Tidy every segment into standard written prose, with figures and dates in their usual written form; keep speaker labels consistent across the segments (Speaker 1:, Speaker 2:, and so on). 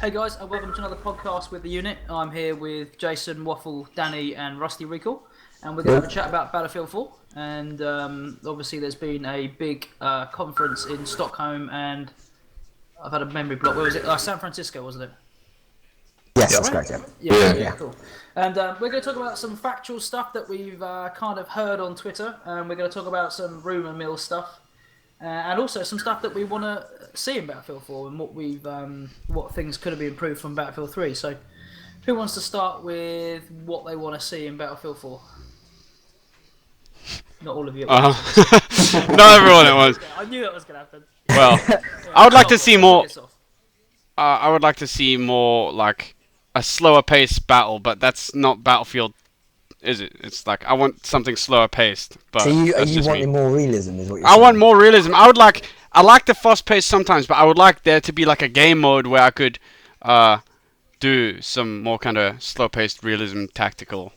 Speaker 1: Hey guys, and welcome to another podcast with the unit. I'm here with Jason, Waffle, Danny, and Rusty Recall, and we're going to have a chat about Battlefield 4. And obviously, there's been a big conference in Stockholm, and I've had a memory block. Where was it? San Francisco, wasn't it?
Speaker 2: Yes, that's correct.
Speaker 1: Yeah, cool. And we're going to talk about some factual stuff that we've kind of heard on Twitter, and we're going to talk about some rumour mill stuff. And also some stuff that we want to see in Battlefield 4 and what things could have been improved from Battlefield 3. So, who wants to start with what they want to see in Battlefield 4? Not all of you.
Speaker 3: Not everyone at once.
Speaker 1: I knew that was going to happen.
Speaker 3: Well, I would like to see more. I would like to see more like a slower paced battle, but that's not Battlefield, is it? It's like I want something slower paced. But
Speaker 2: so you wanting more realism, is what you're
Speaker 3: saying?
Speaker 2: I
Speaker 3: want more realism. I like the fast pace sometimes, but I would like there to be like a game mode where I could do some more kind of slow paced realism tactical.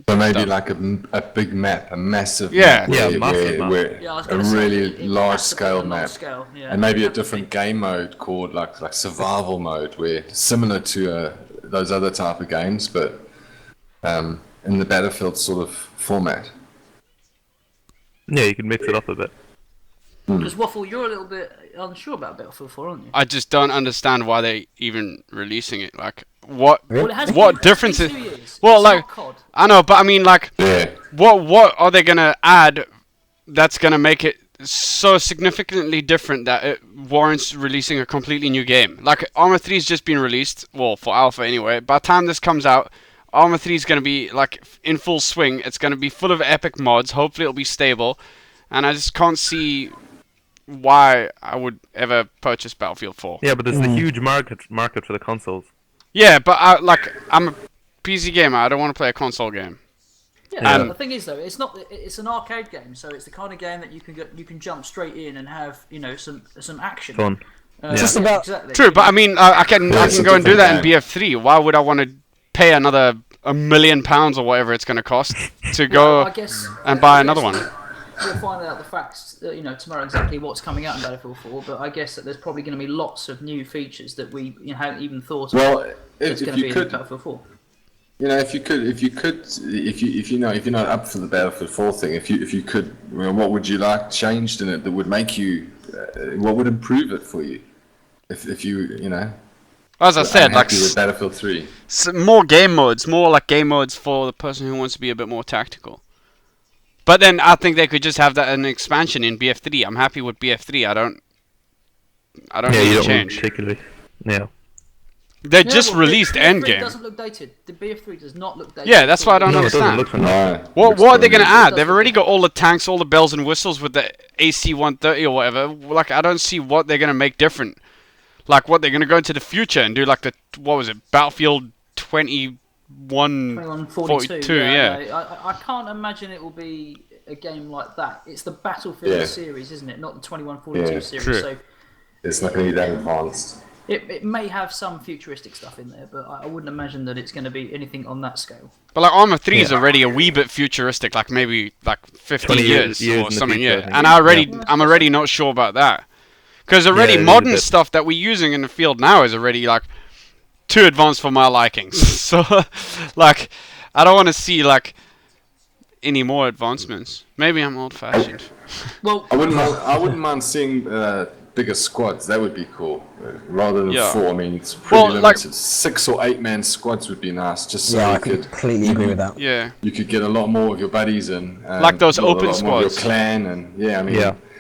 Speaker 4: So maybe like a big map, a massive
Speaker 3: map,
Speaker 4: where a really large scale map, and maybe a different game mode called like survival mode, where similar to those other type of games, but in the Battlefield sort of format.
Speaker 5: Yeah, you can mix it up a bit.
Speaker 1: Because Waffle, you're a little bit unsure about Battlefield 4, aren't you?
Speaker 3: I just don't understand why they're even releasing it. Like, what difference is? Well, like, I know, but I mean, like, what are they gonna add that's gonna make it so significantly different that it warrants releasing a completely new game? Like, Arma 3's just been released, well, for alpha anyway. By the time this comes out, Arma 3 is gonna be like in full swing. It's gonna be full of epic mods. Hopefully, it'll be stable, and I just can't see why I would ever purchase Battlefield 4.
Speaker 5: Yeah, but there's a huge market for the consoles.
Speaker 3: Yeah, but I'm a PC gamer. I don't want to play a console game.
Speaker 1: Yeah, the thing is though, it's an arcade game, so it's the kind of game that you can jump straight in and have some action.
Speaker 5: Fun.
Speaker 2: Just about
Speaker 1: exactly.
Speaker 3: True, but I mean, I can go and do that in BF3. Why would I want to pay another £1 million or whatever it's going to cost to go and buy another one?
Speaker 1: We'll find out the facts, tomorrow exactly what's coming out in Battlefield 4. But I guess that there's probably going to be lots of new features that we haven't even thought of.
Speaker 4: Well,
Speaker 1: if going to be in Battlefield 4.
Speaker 4: If you're not up for the Battlefield 4 thing, if you could, what would you like changed in it that would make you, what would improve it for you? If you
Speaker 3: as I said, like
Speaker 4: with Battlefield 3,
Speaker 3: more game modes, more like game modes for the person who wants to be a bit more tactical. But then I think they could just have that an expansion in BF3. I'm happy with BF3. I don't need to change.
Speaker 5: Particularly. Yeah.
Speaker 3: They just released
Speaker 1: BF3
Speaker 3: Endgame.
Speaker 1: Doesn't look dated. The BF3 does not look dated.
Speaker 3: Yeah, that's why I don't understand. What are they going to add? They've already got all the tanks, all the bells and whistles with the AC-130 or whatever. Like, I don't see what they're going to make different. Like, what they're going to go into the future and do like Battlefield 2142,
Speaker 1: yeah. I can't imagine it will be a game like that. It's the Battlefield series, isn't it? Not the 2142 series.
Speaker 3: True.
Speaker 1: So
Speaker 4: it's not going to be that advanced.
Speaker 1: It may have some futuristic stuff in there, but I wouldn't imagine that it's going to be anything on that scale.
Speaker 3: But like Arma 3 is already a wee bit futuristic, like maybe like 50 years or something. And I'm already not sure about that. Because modern stuff that we're using in the field now is already like too advanced for my likings. So like I don't want to see like any more advancements. Maybe I'm old-fashioned.
Speaker 1: Well,
Speaker 4: I wouldn't mind seeing bigger squads. That would be cool. Rather than 4, I mean, it's pretty limited. Like 6 or 8 man squads would be nice. Just so
Speaker 2: I completely agree with that.
Speaker 3: Yeah,
Speaker 4: you could get a lot more of your buddies in.
Speaker 3: Like those open squads.
Speaker 4: Your clan and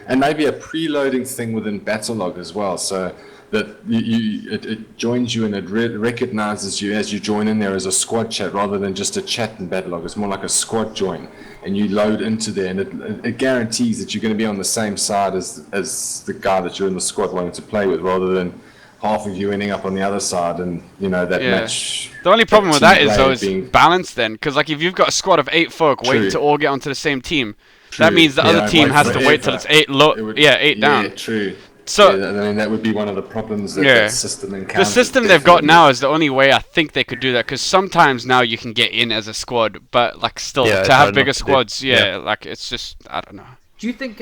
Speaker 4: and maybe a preloading thing within Battlelog as well, so that it joins you and it recognizes you as you join in there as a squad chat rather than just a chat in Battlelog. It's more like a squad join, and you load into there, and it guarantees that you're going to be on the same side as the guy that you're in the squad wanting to play with, rather than half of you ending up on the other side, and that match.
Speaker 3: The only problem with that is though is balance then, because like if you've got a squad of 8 folk waiting to all get onto the same team. True. That means the other team has to wait till it's 8 down.
Speaker 4: Yeah, true.
Speaker 3: So
Speaker 4: I mean that would be one of the problems that the system encounters.
Speaker 3: The system they've got now is the only way I think they could do that, because sometimes now you can get in as a squad, but like still to have bigger squads, like it's just I don't know.
Speaker 1: Do you think,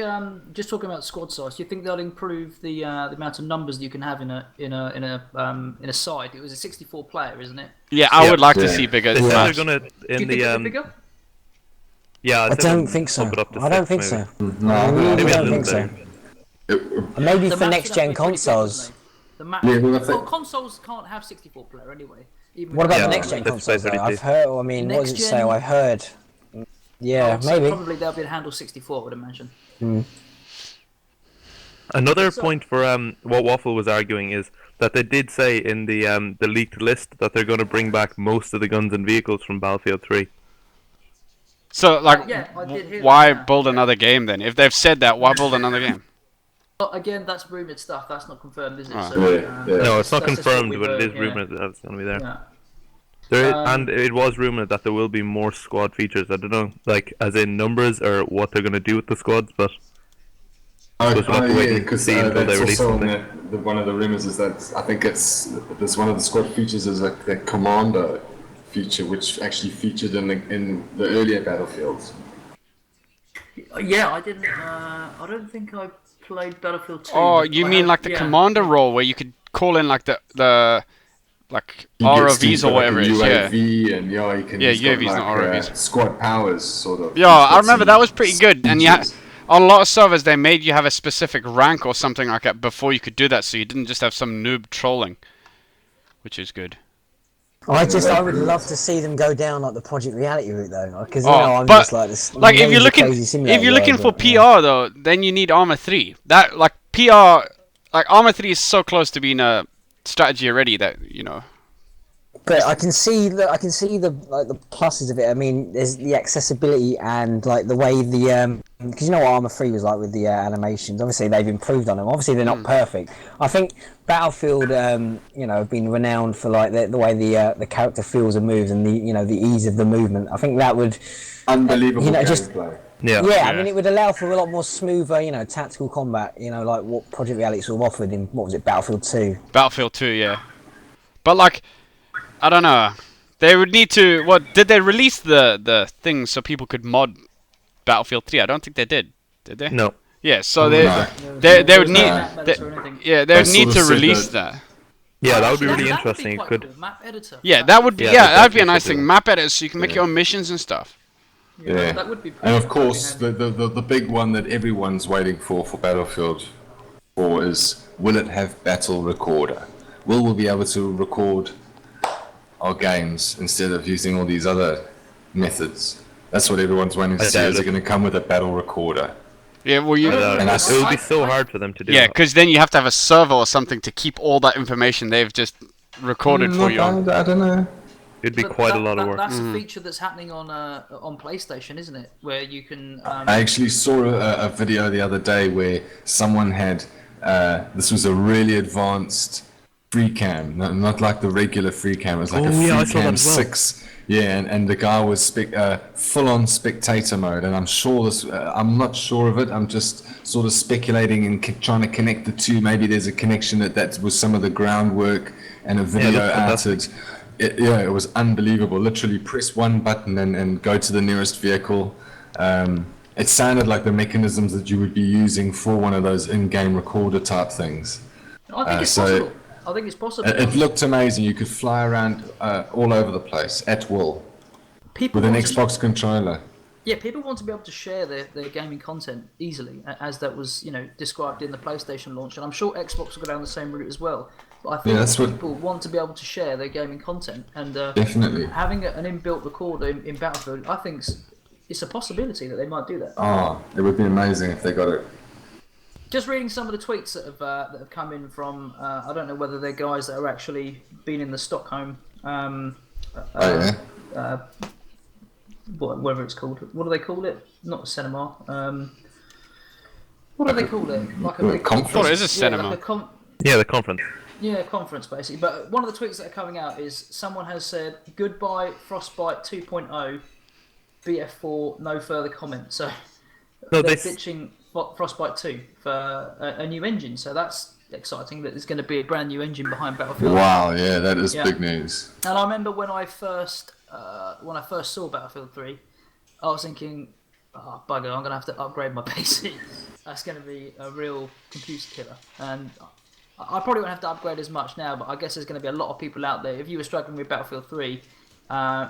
Speaker 1: just talking about squad size, do you think they'll improve the amount of numbers that you can have in a side? It was a 64 player, isn't it?
Speaker 3: Yeah, I would like to see bigger
Speaker 5: They said
Speaker 3: maps.
Speaker 5: they're gonna
Speaker 1: Do you think it'll be bigger?
Speaker 5: Yeah,
Speaker 2: I don't think so.
Speaker 5: Bump it up to
Speaker 2: I don't
Speaker 5: 6,
Speaker 2: think
Speaker 5: maybe.
Speaker 2: so.
Speaker 4: No,
Speaker 2: I
Speaker 5: Maybe
Speaker 2: really
Speaker 5: a
Speaker 2: don't
Speaker 5: little
Speaker 2: think so.
Speaker 5: bit.
Speaker 2: Maybe
Speaker 1: The
Speaker 2: for
Speaker 1: maps
Speaker 2: next
Speaker 1: would have
Speaker 2: gen
Speaker 1: to be pretty big,
Speaker 2: consoles.
Speaker 1: wouldn't they? The map,
Speaker 4: Yeah, well, I think-
Speaker 1: consoles can't have 64 player anyway. Even
Speaker 2: What about
Speaker 5: Yeah,
Speaker 2: the next gen
Speaker 5: that's
Speaker 2: consoles though?
Speaker 5: basically
Speaker 2: I've heard. I mean, what does it say? I heard. Yeah,
Speaker 1: so
Speaker 2: maybe.
Speaker 1: probably they'll be able to handle 64, I would imagine.
Speaker 5: Another
Speaker 1: So-
Speaker 5: point for what Waffle was arguing is that they did say in the leaked list that they're going to bring back most of the guns and vehicles from Battlefield 3.
Speaker 3: So, like,
Speaker 1: Yeah, I did hear
Speaker 3: why
Speaker 1: that, yeah.
Speaker 3: build another game then? If they've said that, why build another game?
Speaker 1: But again, that's rumoured stuff. That's not confirmed, is it?
Speaker 3: Right.
Speaker 1: So,
Speaker 4: Yeah, yeah.
Speaker 5: No, it's not
Speaker 1: that's just what
Speaker 5: confirmed,
Speaker 1: we've
Speaker 5: but it
Speaker 1: heard,
Speaker 5: is rumored that it's going to be there.
Speaker 1: Yeah.
Speaker 5: And it was rumored that there will be more squad features. I don't know, like as in numbers or what they're going to do with the squads, but
Speaker 4: Oh,
Speaker 5: Suppose we'll have to wait and
Speaker 4: because
Speaker 5: see until they
Speaker 4: that's
Speaker 5: release
Speaker 4: also on
Speaker 5: something.
Speaker 4: one of the rumors is that I think it's one of the squad features is like the commander feature, which actually featured in the earlier Battlefields.
Speaker 1: Yeah, I didn't. I don't think I played Battlefield 2.
Speaker 3: Oh,
Speaker 1: but
Speaker 3: you
Speaker 1: I
Speaker 3: mean
Speaker 1: have-
Speaker 3: like the
Speaker 1: yeah.
Speaker 3: commander role where you could call in like the like
Speaker 4: You get
Speaker 3: ROVs
Speaker 4: Steve's
Speaker 3: or
Speaker 4: got, like,
Speaker 3: whatever
Speaker 4: a
Speaker 3: it is, yeah.
Speaker 4: UAV and you can.
Speaker 3: Yeah,
Speaker 4: he's got,
Speaker 3: UAVs,
Speaker 4: like,
Speaker 3: not ROVs.
Speaker 4: Squad powers, sort of.
Speaker 3: Yeah,
Speaker 4: He's
Speaker 3: I
Speaker 4: got
Speaker 3: remember
Speaker 4: some
Speaker 3: that was pretty good, and you
Speaker 4: features.
Speaker 3: on a lot of servers they made you have a specific rank or something like that before you could do that, so you didn't just have some noob trolling, which is good.
Speaker 2: I would love to see them go down like the Project Reality route though, because
Speaker 3: Oh,
Speaker 2: I'm
Speaker 3: but,
Speaker 2: just like this.
Speaker 3: Like if you're looking for PR though, then you need Arma 3. That like PR, like Arma 3 is so close to being a strategy already that
Speaker 2: But I can see the like the pluses of it. I mean, there's the accessibility and like the way the because you know what Arma 3 was like with the animations. Obviously, they've improved on them. Obviously, they're not perfect. I think Battlefield, have been renowned for like the way the character feels and moves and the ease of the movement. I think that would
Speaker 4: Unbelievable
Speaker 2: just
Speaker 4: gameplay.
Speaker 2: yeah. I mean, it would allow for a lot more smoother, tactical combat. Like what Project Reality sort of offered in what was it, Battlefield 2.
Speaker 3: Battlefield 2, yeah. But like, I don't know. They would need to. What did they release the things so people could mod Battlefield 3? I don't think they did. Did they?
Speaker 5: no.
Speaker 3: Yeah. So
Speaker 4: No.
Speaker 3: they would need.
Speaker 1: Map editor or anything.
Speaker 3: Yeah, they would
Speaker 4: They
Speaker 3: need
Speaker 4: sort
Speaker 3: to
Speaker 4: of said
Speaker 3: release
Speaker 4: that-
Speaker 3: that.
Speaker 5: Yeah, that would be
Speaker 1: Actually,
Speaker 5: really
Speaker 1: that would be
Speaker 5: interesting. It
Speaker 1: quite
Speaker 5: could.
Speaker 1: cool. Map editor.
Speaker 3: Yeah, that would be.
Speaker 5: Yeah,
Speaker 3: Yeah,
Speaker 5: they
Speaker 3: that'd be a
Speaker 5: definitely
Speaker 3: nice
Speaker 5: should
Speaker 3: thing.
Speaker 5: do.
Speaker 3: Map editors, so you can make
Speaker 4: Yeah.
Speaker 3: your own missions and stuff.
Speaker 4: Yeah,
Speaker 1: That would be.
Speaker 4: and of course,
Speaker 1: pretty
Speaker 4: the big one that everyone's waiting for Battlefield 4 is, will it have battle recorder? Will we be able to record our games instead of using all these other methods? That's what everyone's waiting to
Speaker 5: I
Speaker 4: see.
Speaker 5: doubt
Speaker 4: Is it
Speaker 5: it.
Speaker 4: going to come with a battle recorder?
Speaker 3: Yeah, well, you.
Speaker 4: And
Speaker 5: It would be so hard for them to do.
Speaker 3: Yeah,
Speaker 5: that.
Speaker 3: because then you have to have a server or something to keep all that information they've just recorded for you.
Speaker 4: I don't know.
Speaker 5: It'd be
Speaker 1: But
Speaker 5: quite a lot of work.
Speaker 1: That's a feature that's happening on PlayStation, isn't it? Where you can.
Speaker 4: I actually saw a video the other day where someone had, this was a really advanced free cam, not like the regular free cam, it was like
Speaker 5: Oh,
Speaker 4: a
Speaker 5: yeah, I
Speaker 4: free
Speaker 5: saw that
Speaker 4: cam
Speaker 5: as well.
Speaker 4: 6. Yeah, and the guy was full on spectator mode, and I'm sure this, I'm not sure of it, I'm just sort of speculating and trying to connect the two. Maybe there's a connection that was some of the groundwork and a video
Speaker 5: that's
Speaker 4: added. It was unbelievable. Literally press one button and go to the nearest vehicle. It sounded like the mechanisms that you would be using for one of those in-game recorder type things.
Speaker 1: I think it's
Speaker 4: so-
Speaker 1: possible. I think it's possible.
Speaker 4: It looked amazing. You could fly around all over the place at will
Speaker 1: People
Speaker 4: with an
Speaker 1: want to-
Speaker 4: Xbox controller.
Speaker 1: Yeah, people want to be able to share their gaming content easily, as that was described in the PlayStation launch, and I'm sure Xbox will go down the same route as well. But I think
Speaker 4: Yeah, that's what-
Speaker 1: people want to be able to share their gaming content, and
Speaker 4: Definitely.
Speaker 1: having an inbuilt recorder in Battlefield, I think it's a possibility that they might do that.
Speaker 4: Oh, it would be amazing if they got it.
Speaker 1: Just reading some of the tweets that have come in from I don't know whether they're guys that are actually been in the Stockholm. Whatever it's called. What do they call it? Not a cinema. What do they call it? Like a big
Speaker 4: Conference.
Speaker 3: What is a
Speaker 1: Yeah,
Speaker 3: cinema?
Speaker 1: like a
Speaker 5: Yeah, the conference.
Speaker 1: conference basically. But one of the tweets that are coming out is someone has said goodbye Frostbite 2.0, BF4, no further comment. So
Speaker 5: No,
Speaker 1: they're
Speaker 5: they.
Speaker 1: pitching Frostbite 2 for a new engine. So that's exciting. That there's going to be a brand new engine behind Battlefield.
Speaker 4: Wow, yeah, that is
Speaker 1: Yeah.
Speaker 4: big news.
Speaker 1: And I remember when I first saw Battlefield 3, I was thinking, oh bugger, I'm gonna have to upgrade my PC. That's gonna be a real computer killer, and I probably won't have to upgrade as much now. But I guess there's gonna be a lot of people out there. If you were struggling with Battlefield 3,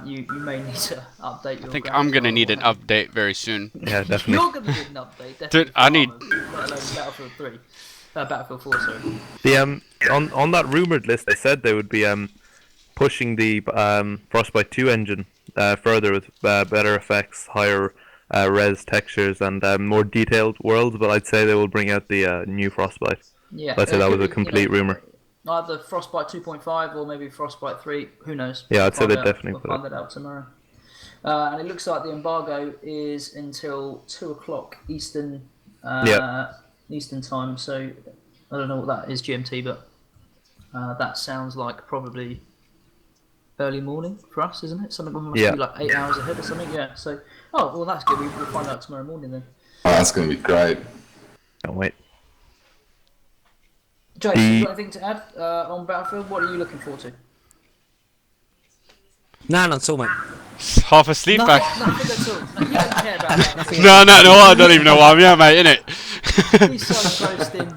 Speaker 1: you may need to update your.
Speaker 3: I think I'm gonna need an update very soon.
Speaker 5: Yeah, definitely.
Speaker 1: You're gonna need an update, definitely.
Speaker 3: Dude, I need.
Speaker 1: Let alone Battlefield 3, Battlefield 4. Sorry.
Speaker 5: The on that rumored list, they said they would be pushing the Frostbite 2 engine further with better effects, higher res textures, and more detailed worlds. But I'd say they will bring out the new Frostbite.
Speaker 1: Yeah,
Speaker 5: I'd say that was a complete rumor.
Speaker 1: Either Frostbite 2.5 or maybe Frostbite 3. Who knows?
Speaker 5: Yeah, I'd say
Speaker 1: We'll
Speaker 5: they definitely
Speaker 1: we'll
Speaker 5: put
Speaker 1: find that out tomorrow. And it looks like the embargo is until 2:00 Eastern. Eastern time. So I don't know what that is GMT, but that sounds like probably early morning for us, isn't it? Something must be like 8 hours ahead or something. Yeah. So well, that's good. We'll find out tomorrow morning then.
Speaker 4: Oh, that's going to be great.
Speaker 5: Can't wait.
Speaker 1: Jake, you got anything to add on Battlefield? What are you looking forward to?
Speaker 2: No, not at all, mate.
Speaker 3: Half asleep back.
Speaker 1: Nothing at all. You don't care about that.
Speaker 3: No, I don't even know why I'm here, mate, innit?
Speaker 1: He's so engrossed in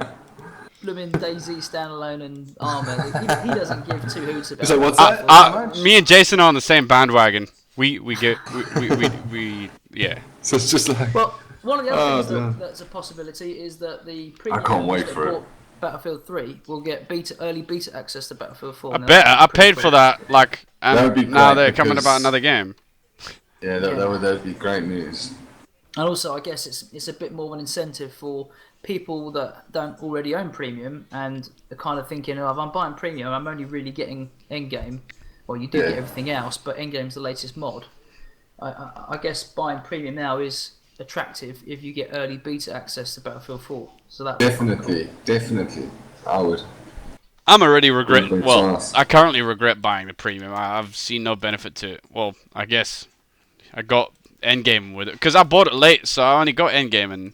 Speaker 1: blooming DayZ standalone and armor. He doesn't give two hoots about.
Speaker 4: So what's that?
Speaker 3: Me and Jason are on the same bandwagon. We yeah.
Speaker 4: So it's just like.
Speaker 1: Well, one of the other things that's a possibility is that the premium
Speaker 4: I can't wait
Speaker 1: that
Speaker 4: for it.
Speaker 1: bought Battlefield 3 will get early beta access to Battlefield 4.
Speaker 3: I bet I paid for that, like,
Speaker 4: That would be
Speaker 3: and now
Speaker 4: great
Speaker 3: they're coming
Speaker 4: because-
Speaker 3: about another game.
Speaker 4: Yeah, that would be great news.
Speaker 1: And also, I guess it's a bit more of an incentive for people that don't already own premium and are kind of thinking, oh, if I'm buying premium, I'm only really getting endgame. Well, you do get everything else, but endgame's the latest mod. I guess buying premium now is attractive if you get early beta access to Battlefield 4. So that
Speaker 4: Definitely, I would.
Speaker 3: I'm already regretting. Well,
Speaker 4: chance.
Speaker 3: I currently regret buying the premium. I've seen no benefit to it. Well, I guess I got endgame with it because I bought it late, so I only got endgame, and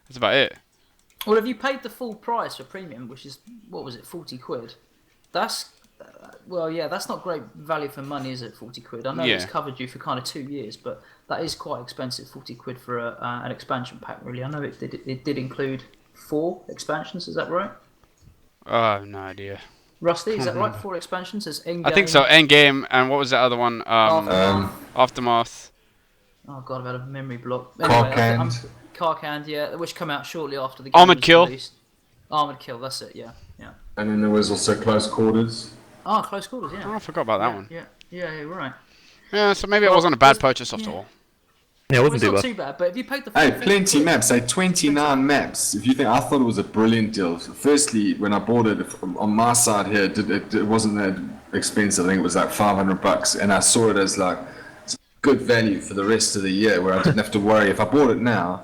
Speaker 3: that's about it.
Speaker 1: Well, if you paid the full price for premium, which is, what was it, 40 quid, that's, well, yeah, that's not great value for money, is it, 40 quid? I know it's covered you for kind of 2 years, but that is quite expensive, 40 quid for an expansion pack, really. I know it did include 4 expansions, is that right?
Speaker 3: I have no idea.
Speaker 1: Rusty, is that right? 4 expansions? There's Endgame,
Speaker 3: I think so. Endgame, and what was the other one? Aftermath.
Speaker 1: Oh god, I've had a memory block.
Speaker 4: Carcand.
Speaker 1: Carcand, yeah, which come out shortly after the game
Speaker 3: Armored
Speaker 1: was
Speaker 3: Kill.
Speaker 1: released. Armored Kill, that's it, yeah.
Speaker 4: And then there was also Close Quarters.
Speaker 1: Oh, Close Quarters, yeah.
Speaker 3: Oh, I forgot about that one.
Speaker 1: Yeah, right.
Speaker 3: Yeah, so maybe it wasn't a bad purchase after all.
Speaker 5: Yeah, it
Speaker 1: Well,
Speaker 5: wasn't
Speaker 1: it's
Speaker 5: too
Speaker 1: not
Speaker 5: bad.
Speaker 1: too bad, but if you paid the full
Speaker 4: Hey,
Speaker 1: 50
Speaker 4: plenty
Speaker 1: quid-
Speaker 4: maps. 29 maps. If you think, I thought it was a brilliant deal. Firstly, when I bought it on my side here, it wasn't that expensive. I think it was like $500, and I saw it as like good value for the rest of the year, where I didn't have to worry. If I bought it now,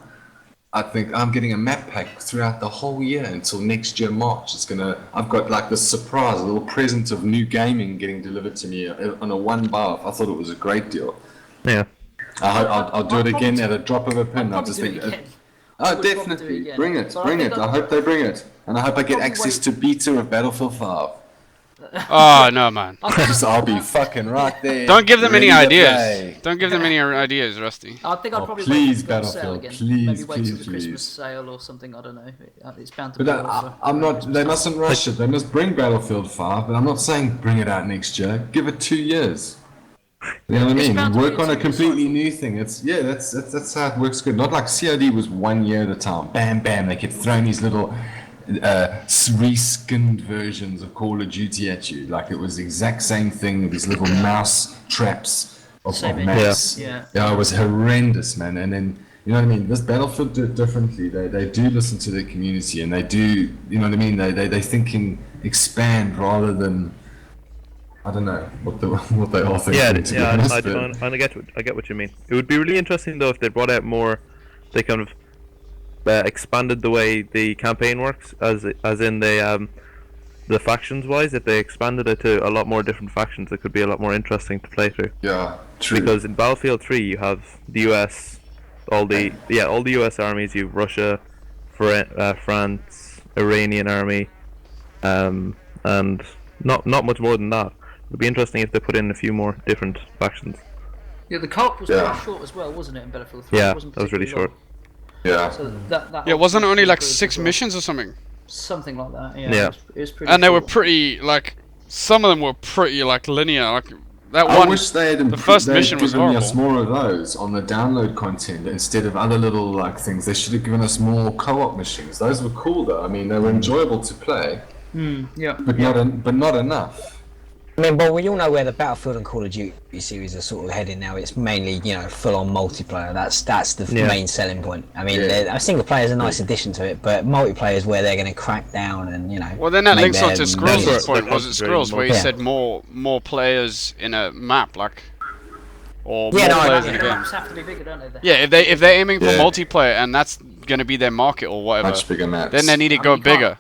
Speaker 4: I think I'm getting a map pack throughout the whole year until next year March. I've got like this surprise, a little present of new gaming getting delivered to me on a one bar. I thought it was a great deal.
Speaker 5: Yeah.
Speaker 4: I'll do it
Speaker 1: I'll
Speaker 4: again
Speaker 1: probably
Speaker 4: at a drop of a pin.
Speaker 1: I'll
Speaker 4: I just
Speaker 1: probably
Speaker 4: think,
Speaker 1: do it again.
Speaker 4: oh,
Speaker 1: would probably do it
Speaker 4: definitely,
Speaker 1: again.
Speaker 4: bring it,
Speaker 1: But I
Speaker 4: bring
Speaker 1: think
Speaker 4: it.
Speaker 1: I'll-
Speaker 4: I hope they bring it, and I hope I get
Speaker 1: probably
Speaker 4: access
Speaker 1: wait-
Speaker 4: to beta of Battlefield 5.
Speaker 3: Oh no, man!
Speaker 4: Because I'll be fucking right there.
Speaker 3: Don't give them any
Speaker 4: ready to
Speaker 3: ideas.
Speaker 4: play.
Speaker 3: Don't give them any ideas, Rusty.
Speaker 1: I think I'll
Speaker 4: Oh,
Speaker 1: probably
Speaker 4: please,
Speaker 1: wait for it to go on sale
Speaker 4: Battlefield,
Speaker 1: again.
Speaker 4: please,
Speaker 1: Maybe wait till
Speaker 4: please,
Speaker 1: the Christmas
Speaker 4: please.
Speaker 1: sale or something. I don't know. It's bound to
Speaker 4: But
Speaker 1: be.
Speaker 4: I'm not. They mustn't rush it. They must bring Battlefield 5. But I'm not saying bring it out next year. Give it 2 years. You know what I
Speaker 1: It's
Speaker 4: mean?
Speaker 1: bound to be
Speaker 4: Work
Speaker 1: a
Speaker 4: on a
Speaker 1: 2-year
Speaker 4: completely
Speaker 1: cycle.
Speaker 4: new thing. That's how it works good. Not like COD was 1 year at a time. Bam, bam. They kept throwing these little reskinned versions of Call of Duty at you. Like it was the exact same thing with these little mouse traps of
Speaker 1: Same
Speaker 4: maps.
Speaker 1: Yeah.
Speaker 4: Yeah, it was horrendous, man. And then, you know what I mean? This Battlefield do it differently. They do listen to their community, and they do, you know what I mean? They thinking expand rather than, I don't know what they all think.
Speaker 5: Yeah,
Speaker 4: to be
Speaker 5: yeah,
Speaker 4: honest,
Speaker 5: I
Speaker 4: but-
Speaker 5: get what you mean. It would be really interesting though if they brought out more. They kind of expanded the way the campaign works, as in the factions wise. If they expanded it to a lot more different factions, it could be a lot more interesting to play through.
Speaker 4: Yeah, true.
Speaker 5: Because in Battlefield 3 you have the US, all the US armies. You have Russia, France, Iranian army, and not much more than that. It'd be interesting if they put in a few more different factions.
Speaker 1: Yeah, the co-op was pretty short as well, wasn't it, in Battlefield 3?
Speaker 5: Yeah,
Speaker 1: It wasn't
Speaker 5: that was really
Speaker 1: particularly
Speaker 5: short.
Speaker 4: Yeah.
Speaker 1: long. So that
Speaker 3: Yeah, wasn't it only like
Speaker 1: improved
Speaker 3: 6
Speaker 1: as well.
Speaker 3: missions or something?
Speaker 1: Something like that, yeah.
Speaker 5: Yeah.
Speaker 1: It was pretty
Speaker 3: And they were
Speaker 1: short.
Speaker 3: pretty like, some of them were pretty like linear. Like that
Speaker 4: I
Speaker 3: one.
Speaker 4: wish they had
Speaker 3: the first mission was
Speaker 4: given
Speaker 3: horrible.
Speaker 4: us more of those on the download content instead of other little like things. They should have given us more co-op missions. Those were cool though. I mean, they were enjoyable to play,
Speaker 1: Yeah.
Speaker 4: but not enough.
Speaker 2: I mean, well, we all know where the Battlefield and Call of Duty series are sort of heading now. It's mainly, full-on multiplayer. That's the main selling point. I mean, single player is a nice addition to it, but multiplayer is where they're going to crack down and,
Speaker 3: Well, then that
Speaker 2: make
Speaker 3: links
Speaker 2: their
Speaker 3: onto Squirrel's
Speaker 2: millions.
Speaker 3: point, was it Squirrels, where he
Speaker 2: Yeah.
Speaker 3: said more players in a map, like, or
Speaker 2: Yeah,
Speaker 3: more
Speaker 2: no,
Speaker 3: players
Speaker 1: Yeah,
Speaker 3: in a
Speaker 1: the
Speaker 3: game.
Speaker 1: maps have to be bigger, don't they?
Speaker 3: Yeah, if they're aiming for
Speaker 4: Yeah.
Speaker 3: multiplayer and that's gonna be their market or whatever,
Speaker 4: Much bigger maps.
Speaker 3: then they need to go
Speaker 1: you can't-
Speaker 3: bigger.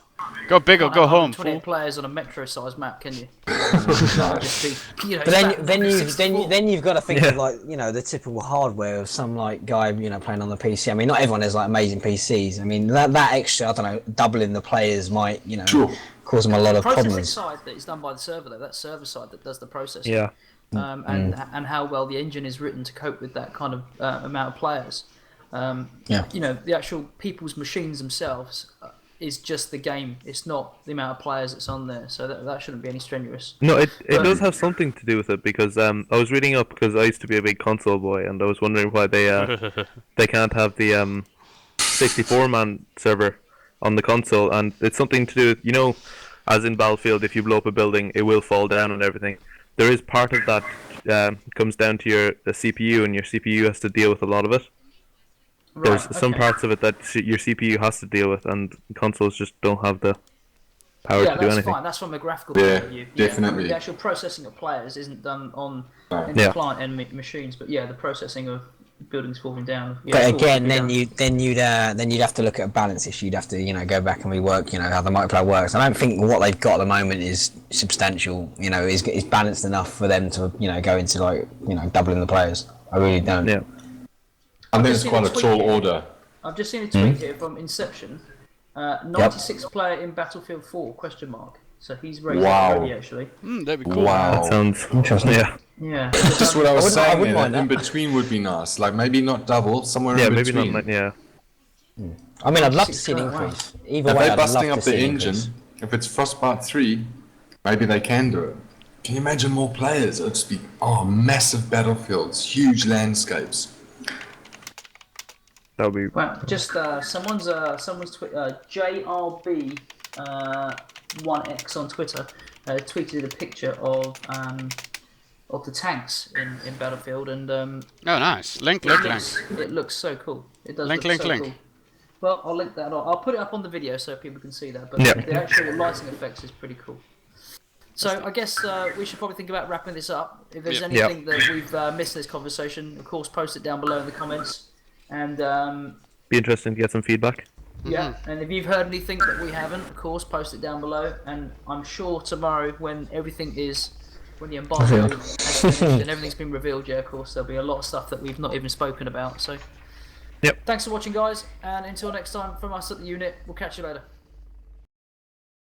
Speaker 3: Go big or
Speaker 1: Can't
Speaker 3: go
Speaker 1: have
Speaker 3: home.
Speaker 1: 120
Speaker 3: Fool.
Speaker 1: players on a metro-sized map, can you?
Speaker 4: No.
Speaker 1: Just be,
Speaker 2: But then
Speaker 1: you
Speaker 2: you've got to think of like the typical hardware of some like guy playing on the PC. I mean, not everyone has like amazing PCs. I mean that extra, I don't know, doubling the players might
Speaker 4: Sure.
Speaker 2: cause them a lot of
Speaker 1: processing
Speaker 2: problems.
Speaker 1: side that is done by the server though. That's server side that does the processing.
Speaker 5: Yeah.
Speaker 1: And how well the engine is written to cope with that kind of amount of players.
Speaker 2: Yeah.
Speaker 1: The actual people's machines themselves is just the game. It's not the amount of players that's on there. So that shouldn't be any strenuous.
Speaker 5: No, it does have something to do with it because I was reading up because I used to be a big console boy and I was wondering why they they can't have the 64-man server on the console, and it's something to do with, as in Battlefield, if you blow up a building, it will fall down and everything. There is part of that comes down to the CPU, and your CPU has to deal with a lot of it. There's some parts of it that your CPU has to deal with, and consoles just don't have the power to do
Speaker 1: that's
Speaker 5: anything.
Speaker 1: fine. That's from a graphical point of view.
Speaker 4: definitely.
Speaker 1: The actual processing of players isn't done on in
Speaker 5: Yeah.
Speaker 1: the client end machines, but the processing of buildings falling down.
Speaker 2: But again, then you'd have to look at a balance issue. You'd have to go back and rework how the multiplayer works. I don't think what they've got at the moment is substantial. Is balanced enough for them to go into like doubling the players. I really don't.
Speaker 5: Yeah.
Speaker 4: I think
Speaker 1: just
Speaker 4: it's
Speaker 1: seen
Speaker 4: quite
Speaker 1: a
Speaker 4: a
Speaker 1: tweet
Speaker 4: tall
Speaker 1: here.
Speaker 4: order.
Speaker 1: I've just seen a tweet here from Inception. 96 player in Battlefield 4 ? So he's raised
Speaker 4: Wow.
Speaker 1: already actually.
Speaker 3: That'd be cool.
Speaker 4: Wow.
Speaker 5: That sounds
Speaker 2: Interesting.
Speaker 5: Yeah.
Speaker 1: Yeah.
Speaker 4: Just what I was
Speaker 2: I
Speaker 4: saying
Speaker 2: wouldn't
Speaker 4: there,
Speaker 2: mind
Speaker 4: that in
Speaker 2: that.
Speaker 4: between would be nice. Like maybe not double, somewhere
Speaker 5: Yeah,
Speaker 4: in
Speaker 5: maybe
Speaker 4: between.
Speaker 5: not. Yeah.
Speaker 2: I mean, I'd love to see an
Speaker 1: Wow.
Speaker 2: increase. Either
Speaker 4: If
Speaker 2: way,
Speaker 4: they're
Speaker 2: I'd love
Speaker 4: busting
Speaker 2: to
Speaker 4: up
Speaker 2: see
Speaker 4: the
Speaker 2: an
Speaker 4: engine,
Speaker 2: increase.
Speaker 4: if it's Frostbite 3, maybe they can do it. Can you imagine more players? It would just be, massive battlefields, huge landscapes.
Speaker 5: That would be.
Speaker 1: Well, just someone's JRB 1X on Twitter tweeted a picture of the tanks in Battlefield, and
Speaker 3: Oh, nice. Link.
Speaker 1: it looks so cool. It does
Speaker 3: Link,
Speaker 1: look
Speaker 3: link,
Speaker 1: so
Speaker 3: link.
Speaker 1: cool. Well, I'll link that. I'll put it up on the video so people can see that. But
Speaker 5: Yeah.
Speaker 1: the actual lighting effects is pretty cool. So I guess we should probably think about wrapping this up. If there's
Speaker 3: Yep.
Speaker 1: anything that we've missed in this conversation, of course, post it down below in the comments. And
Speaker 5: Be interesting to get some feedback.
Speaker 1: yeah, and if you've heard anything that we haven't, of course, post it down below. And I'm sure tomorrow, when the embargo has finished and everything's been revealed, of course, there'll be a lot of stuff that we've not even spoken about. So,
Speaker 5: Yep.
Speaker 1: thanks for watching, guys, and until next time, from us at the unit, we'll catch you later.